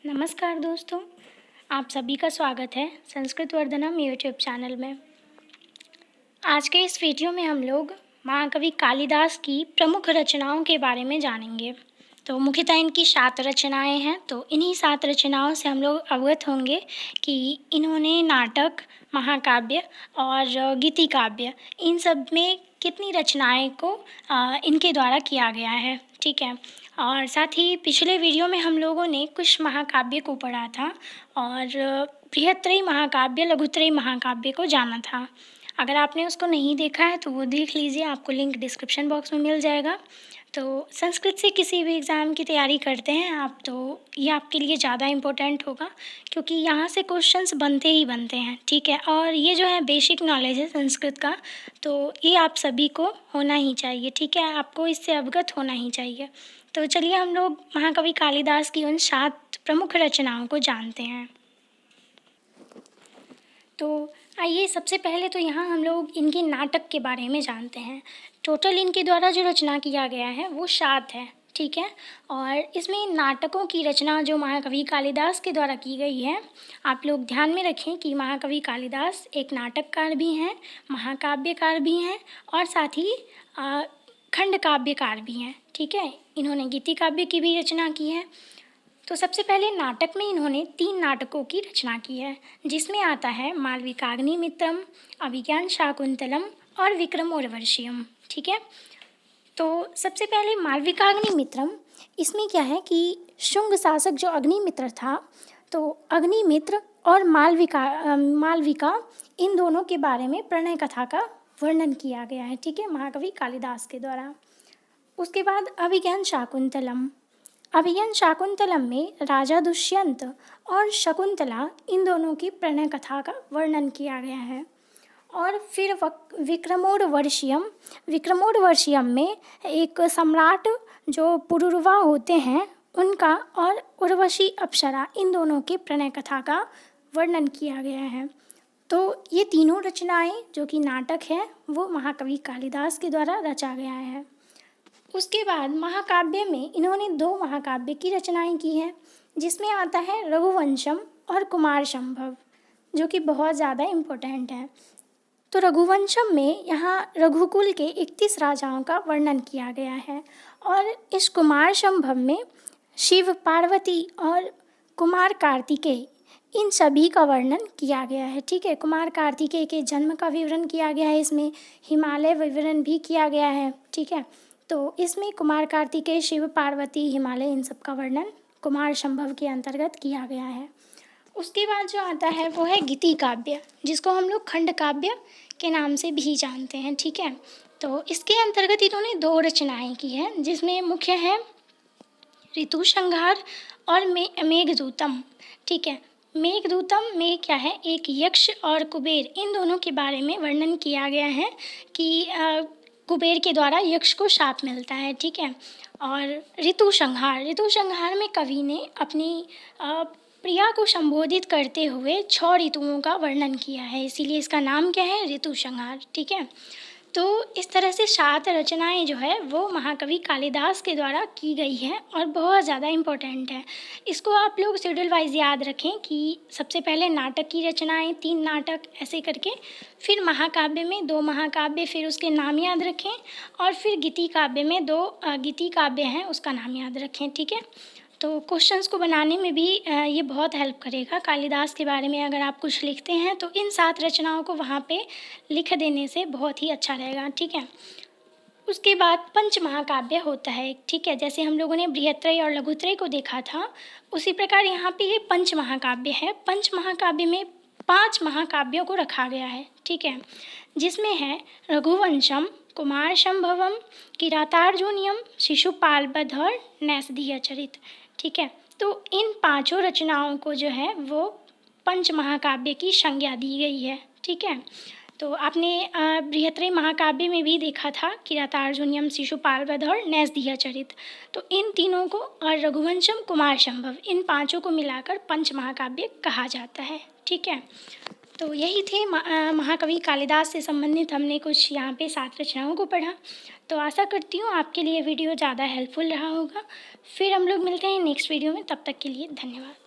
नमस्कार दोस्तों, आप सभी का स्वागत है संस्कृत वर्धनम यूट्यूब चैनल में। आज के इस वीडियो में हम लोग महाकवि कालिदास की प्रमुख रचनाओं के बारे में जानेंगे। तो मुख्यतः इनकी 7 रचनाएं हैं। तो इन्हीं 7 रचनाओं से हम लोग अवगत होंगे कि इन्होंने नाटक, महाकाव्य और गीति काव्य इन सब में कितनी रचनाएं को इनके द्वारा किया गया है। ठीक है। और साथ ही पिछले वीडियो में हम लोगों ने कुश महाकाव्य को पढ़ा था और बृहत्त्रयी महाकाव्य, लघुत्रयी महाकाव्य को जाना था। अगर आपने उसको नहीं देखा है तो वो देख लीजिए, आपको लिंक डिस्क्रिप्शन बॉक्स में मिल जाएगा। तो संस्कृत से किसी भी एग्ज़ाम की तैयारी करते हैं आप तो ये आपके लिए ज़्यादा इम्पोर्टेंट होगा, क्योंकि यहाँ से क्वेश्चंस बनते ही बनते हैं। ठीक है। और ये जो है बेसिक नॉलेज है संस्कृत का, तो ये आप सभी को होना ही चाहिए। ठीक है, आपको इससे अवगत होना ही चाहिए। तो चलिए हम लोग महाकवि कालिदास की उन 7 प्रमुख रचनाओं को जानते हैं। तो आइए सबसे पहले तो यहाँ हम लोग इनके नाटक के बारे में जानते हैं। टोटल इनके द्वारा जो रचना किया गया है वो 7 है। ठीक है। और इसमें नाटकों की रचना जो महाकवि कालिदास के द्वारा की गई है, आप लोग ध्यान में रखें कि महाकवि कालिदास एक नाटककार भी हैं, महाकाव्यकार भी हैं और साथ ही खंड काव्यकार भी हैं। ठीक है। इन्होंने गीति काव्य की भी रचना की है। तो सबसे पहले नाटक में इन्होंने 3 नाटकों की रचना की है, जिसमें आता है मालविकाग्निमित्रम, अभिज्ञान शाकुंतलम और विक्रमोर्वशीयम। ठीक है। तो सबसे पहले मालविकाग्निमित्रम, इसमें क्या है कि शुंग शासक जो अग्निमित्र था, तो अग्निमित्र और मालविका इन दोनों के बारे में प्रणय कथा का वर्णन किया गया है। ठीक है, महाकवि कालिदास के द्वारा। उसके बाद अभिज्ञान शाकुंतलम, अभिज्ञान शाकुंतलम में राजा दुष्यंत और शकुंतला इन दोनों की प्रणय कथा का वर्णन किया गया है। और फिर विक्रमोर्वशीयम, विक्रमोर्वशीयम में एक सम्राट जो पुरुरवा होते हैं उनका और उर्वशी अप्सरा इन दोनों के प्रणय कथा का वर्णन किया गया है। तो ये तीनों रचनाएं जो कि नाटक है वो महाकवि कालिदास के द्वारा रचा गया है। उसके बाद महाकाव्य में इन्होंने 2 महाकाव्य की रचनाएं की हैं, जिसमें आता है रघुवंशम और कुमार संभव, जो कि बहुत ज़्यादा इम्पोर्टेंट है। तो रघुवंशम में यहाँ रघुकुल के 31 राजाओं का वर्णन किया गया है और इस कुमार संभव में शिव, पार्वती और कुमार कार्तिकेय इन सभी का वर्णन किया गया है। ठीक है। कुमार कार्तिकेय के जन्म का विवरण किया गया है, इसमें हिमालय विवरण भी किया गया है। ठीक है। तो इसमें कुमार कार्तिकेय, शिव, पार्वती, हिमालय इन सब का वर्णन कुमार संभव के अंतर्गत किया गया है। उसके बाद जो आता है वो है गीति काव्य, जिसको हम लोग खंड काव्य के नाम से भी जानते हैं। ठीक है। तो इसके अंतर्गत इन्होंने 2 रचनाएं की हैं, जिसमें मुख्य है ऋतुसंहार और मेघदूतम। ठीक है। मेघदूतम में क्या है, एक यक्ष और कुबेर इन दोनों के बारे में वर्णन किया गया है कि कुबेर के द्वारा यक्ष को शाप मिलता है। ठीक है। और ऋतुसंहार में कवि ने अपनी प्रिया को संबोधित करते हुए 6 ऋतुओं का वर्णन किया है, इसीलिए इसका नाम क्या है, ऋतुसंहार। ठीक है। तो इस तरह से 7 रचनाएं जो है वो महाकवि कालिदास के द्वारा की गई है और बहुत ज़्यादा इम्पोर्टेंट है। इसको आप लोग शेड्यूल वाइज याद रखें कि सबसे पहले नाटक की रचनाएं, 3 नाटक ऐसे करके, फिर महाकाव्य में 2 महाकाव्य, फिर उसके नाम याद रखें, और फिर गीति काव्य में 2 गीति काव्य हैं उसका नाम याद रखें। ठीक है। तो क्वेश्चंस को बनाने में भी ये बहुत हेल्प करेगा। कालिदास के बारे में अगर आप कुछ लिखते हैं तो इन 7 रचनाओं को वहाँ पे लिख देने से बहुत ही अच्छा रहेगा। ठीक है। उसके बाद पंच महाकाव्य होता है। ठीक है। जैसे हम लोगों ने बृहत्त्रयी और लघुत्रयी को देखा था, उसी प्रकार यहाँ पे ये पंच महाकाव्य है। पंच महाकाव्य में 5 महाकाव्यों को रखा गया है। ठीक है। जिसमें है रघुवंशम, कुमार संभवम, किरातार्जुनीयम, शिशुपाल वध और नैषधीय चरित। ठीक है। तो इन 5 रचनाओं को जो है वो पंच महाकाव्य की संज्ञा दी गई है। ठीक है। तो आपने बृहत्त्रयी महाकाव्य में भी देखा था किरातार्जुनीयम, शिशुपाल वध और नैषधीय चरित। तो इन तीनों को और रघुवंशम, कुमार संभव, इन 5 को मिलाकर पंच महाकाव्य कहा जाता है। ठीक है। तो यही थे महाकवि कालिदास से संबंधित हमने कुछ यहाँ पे 7 रचनाओं को पढ़ा। तो आशा करती हूँ आपके लिए वीडियो ज़्यादा हेल्पफुल रहा होगा। फिर हम लोग मिलते हैं नेक्स्ट वीडियो में, तब तक के लिए धन्यवाद।